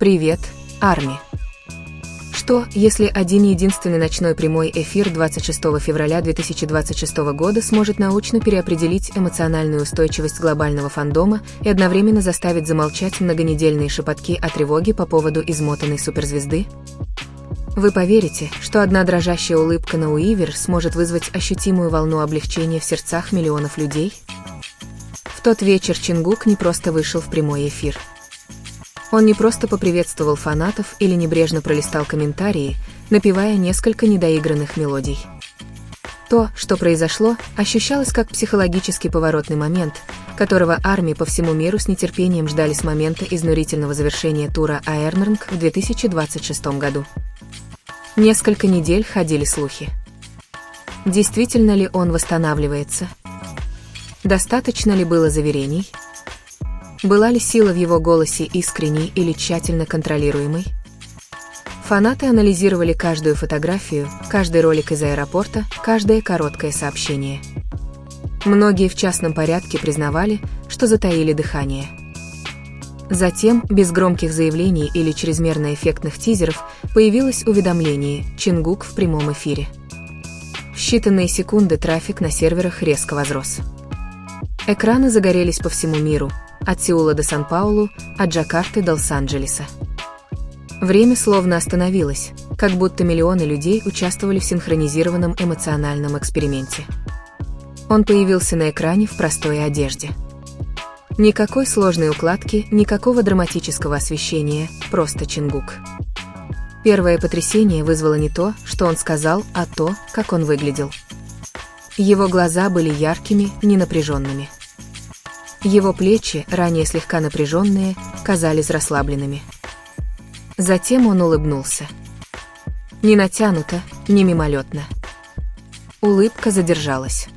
Привет, Арми. Что, если один-единственный ночной прямой эфир 26 февраля 2026 года сможет научно переопределить эмоциональную устойчивость глобального фандома и одновременно заставить замолчать многонедельные шепотки о тревоге по поводу измотанной суперзвезды? Вы поверите, что одна дрожащая улыбка на Уивер сможет вызвать ощутимую волну облегчения в сердцах миллионов людей? В тот вечер Чингук не просто вышел в прямой эфир. Он не просто поприветствовал фанатов или небрежно пролистал комментарии, напевая несколько недоигранных мелодий. То, что произошло, ощущалось как психологический поворотный момент, которого армии по всему миру с нетерпением ждали с момента изнурительного завершения тура Аэрнернг в 2026 году. Несколько недель ходили слухи. Действительно ли он восстанавливается? Достаточно ли было заверений? Была ли сила в его голосе искренней или тщательно контролируемой? Фанаты анализировали каждую фотографию, каждый ролик из аэропорта, каждое короткое сообщение. Многие в частном порядке признавали, что затаили дыхание. Затем, без громких заявлений или чрезмерно эффектных тизеров, появилось уведомление «Чингук в прямом эфире». В считанные секунды трафик на серверах резко возрос. Экраны загорелись по всему миру, от Сеула до Сан-Паулу, от Джакарты до Лос-Анджелеса. Время словно остановилось, как будто миллионы людей участвовали в синхронизированном эмоциональном эксперименте. Он появился на экране в простой одежде. Никакой сложной укладки, никакого драматического освещения, просто Чингук. Первое потрясение вызвало не то, что он сказал, а то, как он выглядел. Его глаза были яркими, ненапряженными. Его плечи, ранее слегка напряженные, казались расслабленными. Затем он улыбнулся. Не натянуто, не мимолетно. Улыбка задержалась.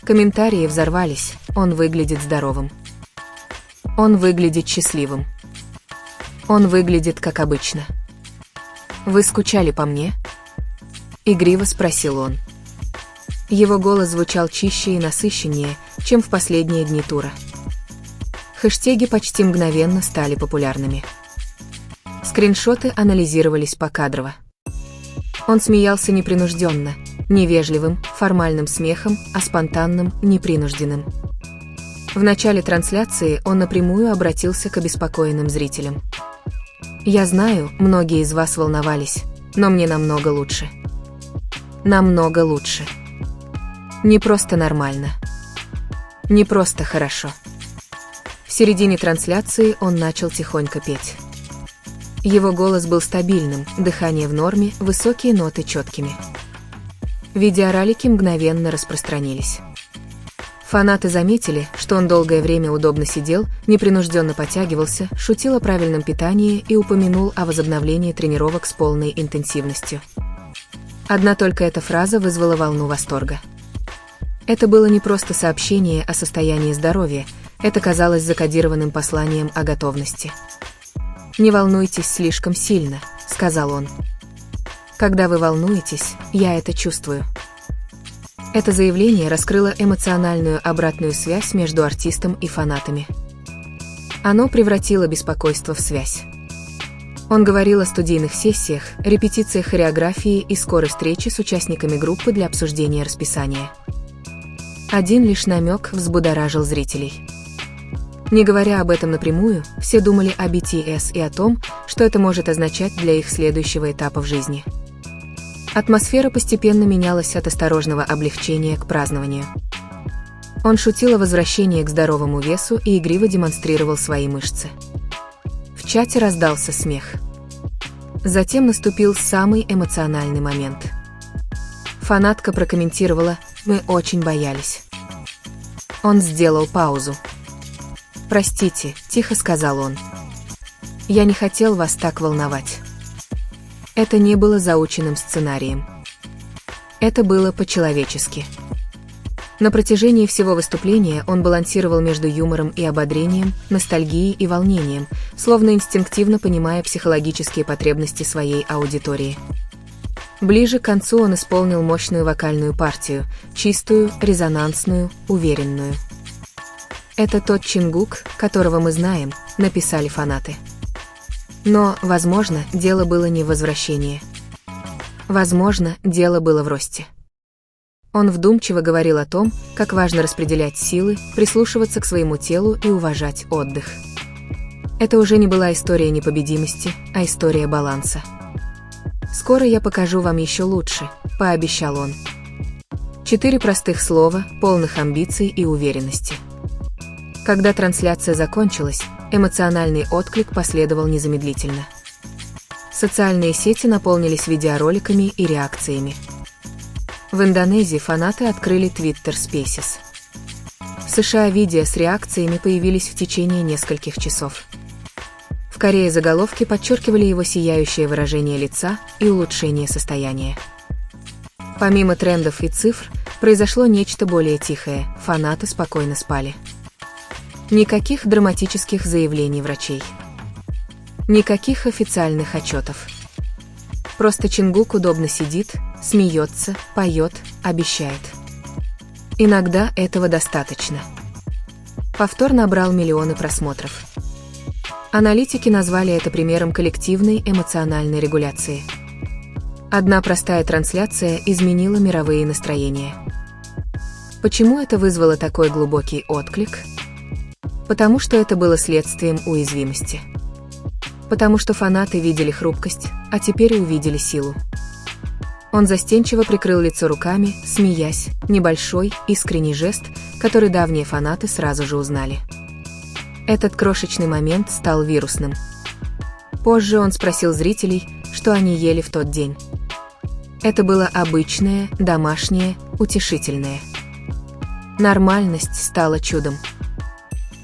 Комментарии взорвались, он выглядит здоровым. Он выглядит счастливым. Он выглядит как обычно. «Вы скучали по мне?» Игриво спросил он. Его голос звучал чище и насыщеннее, чем в последние дни тура. Хэштеги почти мгновенно стали популярными. Скриншоты анализировались покадрово. Он смеялся непринужденно, невежливым, формальным смехом, а спонтанным, непринужденным. В начале трансляции он напрямую обратился к обеспокоенным зрителям. «Я знаю, многие из вас волновались, но мне намного лучше. Намного лучше. Не просто нормально. Не просто хорошо». В середине трансляции он начал тихонько петь. Его голос был стабильным, дыхание в норме, высокие ноты четкими. Видеоролики мгновенно распространились. Фанаты заметили, что он долгое время удобно сидел, непринужденно потягивался, шутил о правильном питании и упомянул о возобновлении тренировок с полной интенсивностью. Одна только эта фраза вызвала волну восторга. Это было не просто сообщение о состоянии здоровья, это казалось закодированным посланием о готовности. «Не волнуйтесь слишком сильно», — сказал он. «Когда вы волнуетесь, я это чувствую». Это заявление раскрыло эмоциональную обратную связь между артистом и фанатами. Оно превратило беспокойство в связь. Он говорил о студийных сессиях, репетициях хореографии и скорой встрече с участниками группы для обсуждения расписания. Один лишь намек взбудоражил зрителей. Не говоря об этом напрямую, все думали о BTS и о том, что это может означать для их следующего этапа в жизни. Атмосфера постепенно менялась от осторожного облегчения к празднованию. Он шутил о возвращении к здоровому весу и игриво демонстрировал свои мышцы. В чате раздался смех. Затем наступил самый эмоциональный момент. Фанатка прокомментировала: «Мы очень боялись». Он сделал паузу. «Простите», — тихо сказал он. «Я не хотел вас так волновать». Это не было заученным сценарием. Это было по-человечески. На протяжении всего выступления он балансировал между юмором и ободрением, ностальгией и волнением, словно инстинктивно понимая психологические потребности своей аудитории. Ближе к концу он исполнил мощную вокальную партию, чистую, резонансную, уверенную. «Это тот Чингук, которого мы знаем», — написали фанаты. Но, возможно, дело было не в возвращении. Возможно, дело было в росте. Он вдумчиво говорил о том, как важно распределять силы, прислушиваться к своему телу и уважать отдых. Это уже не была история непобедимости, а история баланса. «Скоро я покажу вам еще лучше», – пообещал он. 4 простых слова, полных амбиций и уверенности. Когда трансляция закончилась, эмоциональный отклик последовал незамедлительно. Социальные сети наполнились видеороликами и реакциями. В Индонезии фанаты открыли Twitter Spaces. В США видео с реакциями появились в течение нескольких часов. В Корее заголовки подчеркивали его сияющее выражение лица и улучшение состояния. Помимо трендов и цифр, произошло нечто более тихое, фанаты спокойно спали. Никаких драматических заявлений врачей. Никаких официальных отчетов. Просто Чингук удобно сидит, смеется, поет, обещает. Иногда этого достаточно. Повтор набрал миллионы просмотров. Аналитики назвали это примером коллективной эмоциональной регуляции. Одна простая трансляция изменила мировые настроения. Почему это вызвало такой глубокий отклик? Потому что это было следствием уязвимости. Потому что фанаты видели хрупкость, а теперь увидели силу. Он застенчиво прикрыл лицо руками, смеясь, небольшой, искренний жест, который давние фанаты сразу же узнали. Этот крошечный момент стал вирусным. Позже он спросил зрителей, что они ели в тот день. Это было обычное, домашнее, утешительное. Нормальность стала чудом.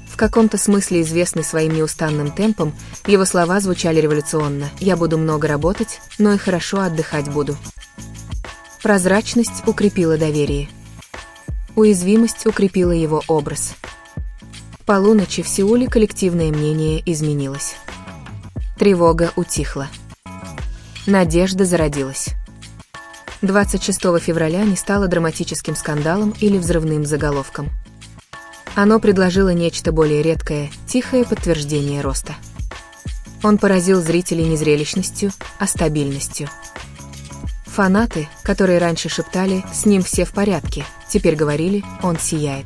В каком-то смысле известный своим неустанным темпом, его слова звучали революционно: «Я буду много работать, но и хорошо отдыхать буду». Прозрачность укрепила доверие. Уязвимость укрепила его образ. К полуночи в Сеуле коллективное мнение изменилось. Тревога утихла. Надежда зародилась. 26 февраля не стало драматическим скандалом или взрывным заголовком. Оно предложило нечто более редкое, тихое подтверждение роста. Он поразил зрителей не зрелищностью, а стабильностью. Фанаты, которые раньше шептали «с ним все в порядке», теперь говорили «он сияет».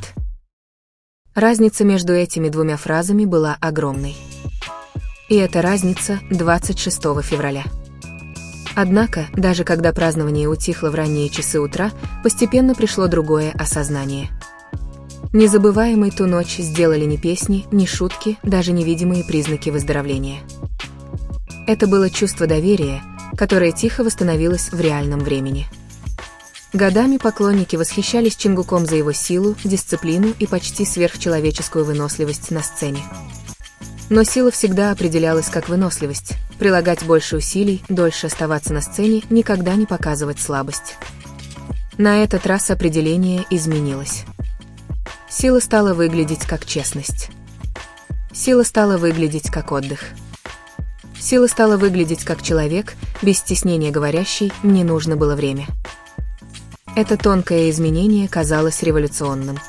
Разница между этими двумя фразами была огромной. И эта разница 26 февраля. Однако, даже когда празднование утихло в ранние часы утра, постепенно пришло другое осознание. Незабываемой ту ночь сделали ни песни, ни шутки, даже невидимые признаки выздоровления. Это было чувство доверия, которое тихо восстановилось в реальном времени. Годами поклонники восхищались Чингуком за его силу, дисциплину и почти сверхчеловеческую выносливость на сцене. Но сила всегда определялась как выносливость. Прилагать больше усилий, дольше оставаться на сцене, никогда не показывать слабость. На этот раз определение изменилось. Сила стала выглядеть как честность. Сила стала выглядеть как отдых. Сила стала выглядеть как человек, без стеснения говорящий: «Мне нужно было время». Это тонкое изменение казалось революционным.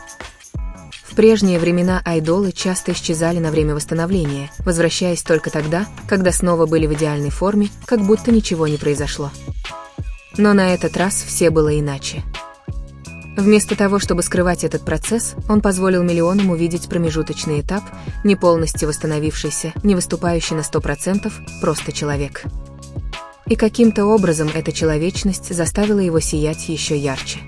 В прежние времена айдолы часто исчезали на время восстановления, возвращаясь только тогда, когда снова были в идеальной форме, как будто ничего не произошло. Но на этот раз все было иначе. Вместо того, чтобы скрывать этот процесс, он позволил миллионам увидеть промежуточный этап, не полностью восстановившийся, не выступающий на 100%, просто человек. И каким-то образом эта человечность заставила его сиять еще ярче.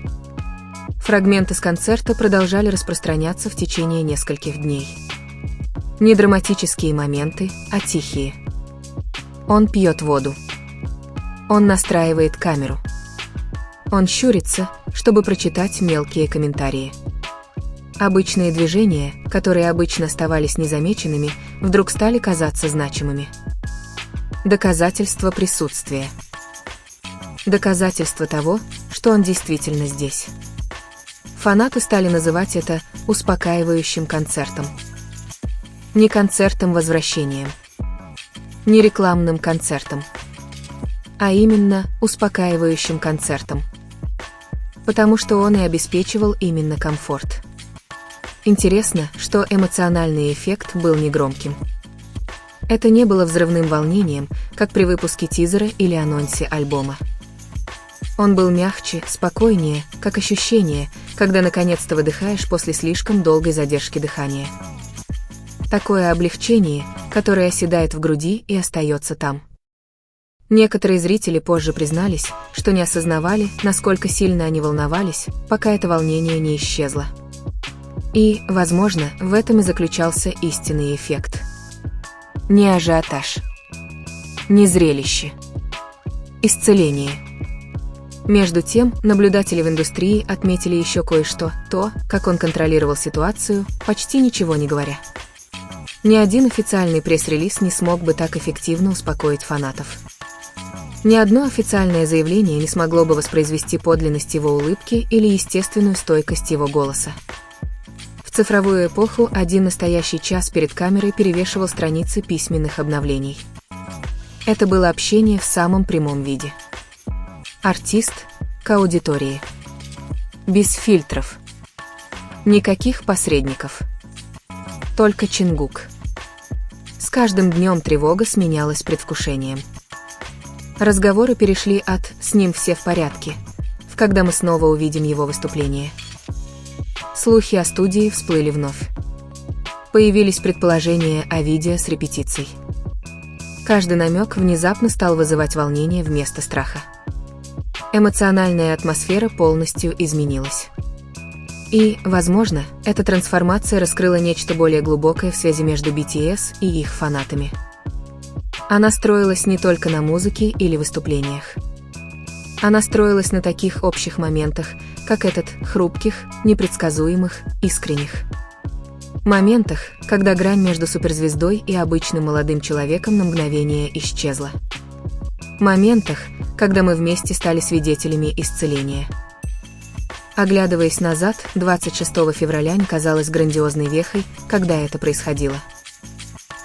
Фрагменты с концерта продолжали распространяться в течение нескольких дней. Не драматические моменты, а тихие. Он пьет воду. Он настраивает камеру. Он щурится, чтобы прочитать мелкие комментарии. Обычные движения, которые обычно оставались незамеченными, вдруг стали казаться значимыми. Доказательство присутствия. Доказательство того, что он действительно здесь. Фанаты стали называть это успокаивающим концертом. Не концертом-возвращением. Не рекламным концертом. А именно успокаивающим концертом. Потому что он и обеспечивал именно комфорт. Интересно, что эмоциональный эффект был негромким. Это не было взрывным волнением, как при выпуске тизера или анонсе альбома. Он был мягче, спокойнее, как ощущение, когда наконец-то выдыхаешь после слишком долгой задержки дыхания. Такое облегчение, которое оседает в груди и остается там. Некоторые зрители позже признались, что не осознавали, насколько сильно они волновались, пока это волнение не исчезло. И, возможно, в этом и заключался истинный эффект. Не ажиотаж. Не зрелище. Исцеление. Между тем, наблюдатели в индустрии отметили еще кое-что, то, как он контролировал ситуацию, почти ничего не говоря. Ни один официальный пресс-релиз не смог бы так эффективно успокоить фанатов. Ни одно официальное заявление не смогло бы воспроизвести подлинность его улыбки или естественную стойкость его голоса. В цифровую эпоху один настоящий час перед камерой перевешивал страницы письменных обновлений. Это было общение в самом прямом виде. Артист к аудитории. Без фильтров. Никаких посредников. Только Чингук. С каждым днем тревога сменялась предвкушением. Разговоры перешли от «с ним все в порядке», в «когда мы снова увидим его выступление». Слухи о студии всплыли вновь. Появились предположения о видео с репетицией. Каждый намек внезапно стал вызывать волнение вместо страха. Эмоциональная атмосфера полностью изменилась. И, возможно, эта трансформация раскрыла нечто более глубокое в связи между BTS и их фанатами. Она строилась не только на музыке или выступлениях. Она строилась на таких общих моментах, как этот, хрупких, непредсказуемых, искренних. Моментах, когда грань между суперзвездой и обычным молодым человеком на мгновение исчезла. Моментах, когда мы вместе стали свидетелями исцеления. Оглядываясь назад, 26 февраля не казалось грандиозной вехой, когда это происходило.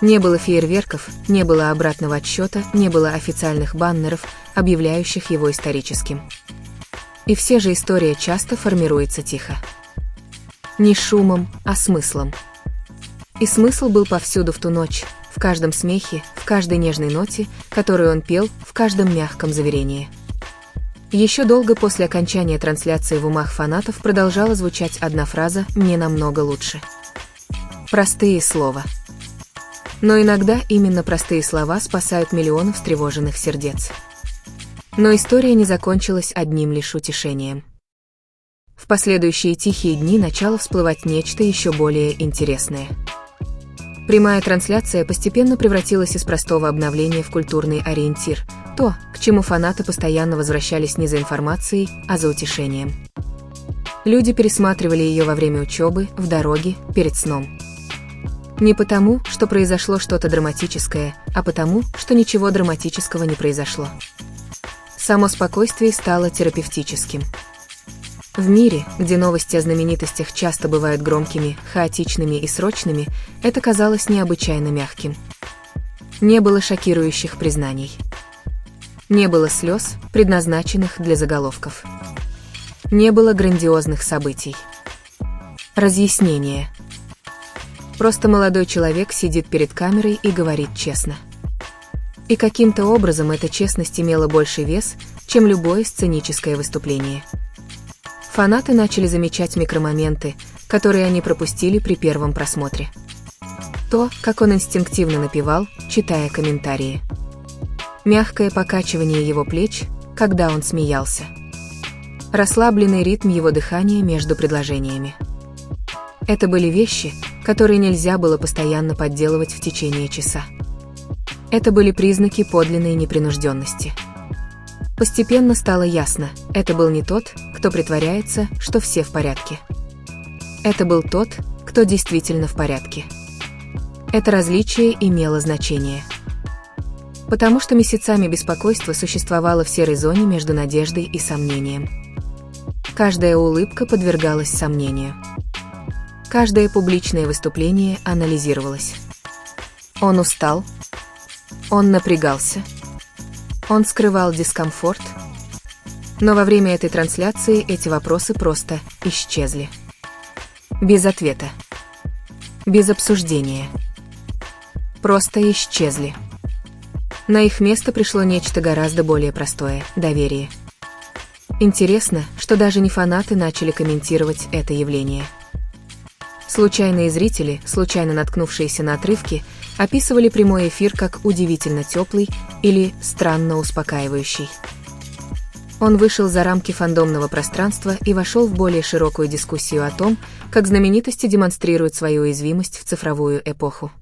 Не было фейерверков, не было обратного отсчета, не было официальных баннеров, объявляющих его историческим. И все же история часто формируется тихо. Не шумом, а смыслом. И смысл был повсюду в ту ночь, в каждом смехе, в каждой нежной ноте, которую он пел, в каждом мягком заверении. Еще долго после окончания трансляции в умах фанатов продолжала звучать одна фраза «мне намного лучше». Простые слова. Но иногда именно простые слова спасают миллионы встревоженных сердец. Но история не закончилась одним лишь утешением. В последующие тихие дни начало всплывать нечто еще более интересное. Прямая трансляция постепенно превратилась из простого обновления в культурный ориентир, то, к чему фанаты постоянно возвращались не за информацией, а за утешением. Люди пересматривали ее во время учебы, в дороге, перед сном. Не потому, что произошло что-то драматическое, а потому, что ничего драматического не произошло. Само спокойствие стало терапевтическим. В мире, где новости о знаменитостях часто бывают громкими, хаотичными и срочными, это казалось необычайно мягким. Не было шокирующих признаний. Не было слез, предназначенных для заголовков. Не было грандиозных событий. Разъяснение. Просто молодой человек сидит перед камерой и говорит честно. И каким-то образом эта честность имела больший вес, чем любое сценическое выступление. Фанаты начали замечать микромоменты, которые они пропустили при первом просмотре. То, как он инстинктивно напевал, читая комментарии. Мягкое покачивание его плеч, когда он смеялся. Расслабленный ритм его дыхания между предложениями. Это были вещи, которые нельзя было постоянно подделывать в течение часа. Это были признаки подлинной непринужденности. Постепенно стало ясно, это был не тот, кто притворяется, что все в порядке. Это был тот, кто действительно в порядке. Это различие имело значение. Потому что месяцами беспокойство существовало в серой зоне между надеждой и сомнением. Каждая улыбка подвергалась сомнению. Каждое публичное выступление анализировалось. Он устал. Он напрягался. Он скрывал дискомфорт. Но во время этой трансляции эти вопросы просто исчезли. Без ответа. Без обсуждения. просто исчезли. На их место пришло нечто гораздо более простое – доверие. Интересно, что даже не фанаты начали комментировать это явление. Случайные зрители, случайно наткнувшиеся на отрывки, описывали прямой эфир как удивительно теплый или странно успокаивающий. Он вышел за рамки фандомного пространства и вошел в более широкую дискуссию о том, как знаменитости демонстрируют свою уязвимость в цифровую эпоху.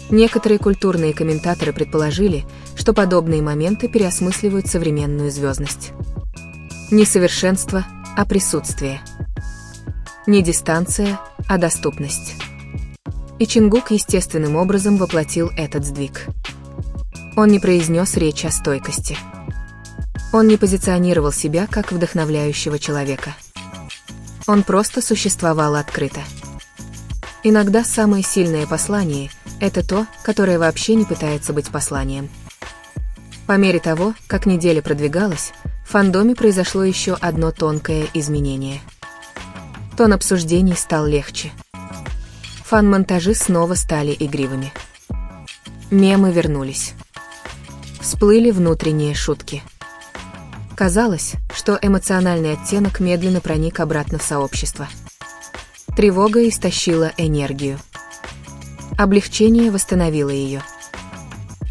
Некоторые культурные комментаторы предположили, что подобные моменты переосмысливают современную звездность. Не совершенство, а присутствие. Не дистанция, а доступность. И Чингук естественным образом воплотил этот сдвиг. Он не произнес речь о стойкости. Он не позиционировал себя как вдохновляющего человека. Он просто существовал открыто. Иногда самое сильное послание – это то, которое вообще не пытается быть посланием. По мере того, как неделя продвигалась, в фандоме произошло еще одно тонкое изменение. Тон обсуждений стал легче. Фан-монтажи снова стали игривыми. Мемы вернулись. Всплыли внутренние шутки. Казалось, что эмоциональный оттенок медленно проник обратно в сообщество. Тревога истощила энергию. Облегчение восстановило ее.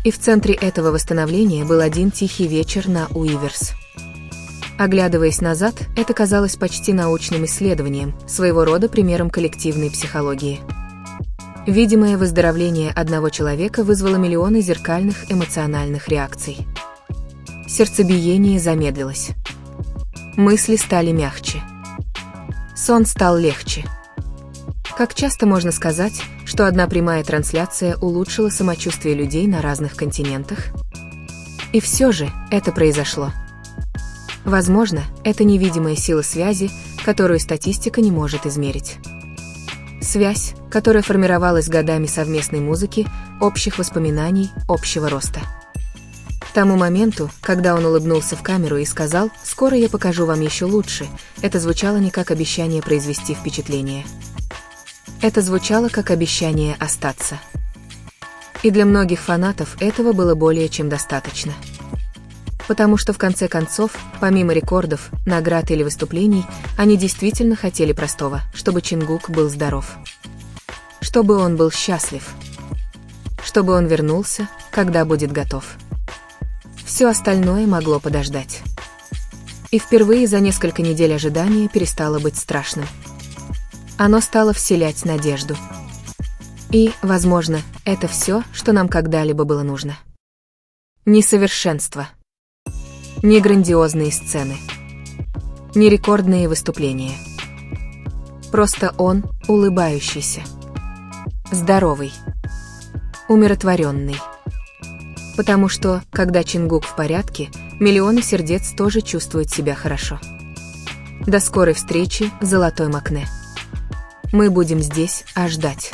И в центре этого восстановления был один тихий вечер на Уиверс. Оглядываясь назад, это казалось почти научным исследованием, своего рода примером коллективной психологии. Видимое выздоровление одного человека вызвало миллионы зеркальных эмоциональных реакций. Сердцебиение замедлилось. Мысли стали мягче. Сон стал легче. Как часто можно сказать, что одна прямая трансляция улучшила самочувствие людей на разных континентах? И все же это произошло. Возможно, это невидимая сила связи, которую статистика не может измерить. Связь, которая формировалась годами совместной музыки, общих воспоминаний, общего роста. К тому моменту, когда он улыбнулся в камеру и сказал «Скоро я покажу вам еще лучше», это звучало не как обещание произвести впечатление. Это звучало как обещание остаться. И для многих фанатов этого было более чем достаточно. Потому что в конце концов, помимо рекордов, наград или выступлений, они действительно хотели простого, чтобы Чингук был здоров. Чтобы он был счастлив. Чтобы он вернулся, когда будет готов. Все остальное могло подождать. И впервые за несколько недель ожидания перестало быть страшным. Оно стало вселять надежду. И, возможно, это все, что нам когда-либо было нужно. Несовершенство. Не грандиозные сцены. Не рекордные выступления. Просто он, улыбающийся. Здоровый. Умиротворенный. Потому что, когда Чингук в порядке, миллионы сердец тоже чувствуют себя хорошо. До скорой встречи, Золотой Макне. Мы будем здесь, ждать.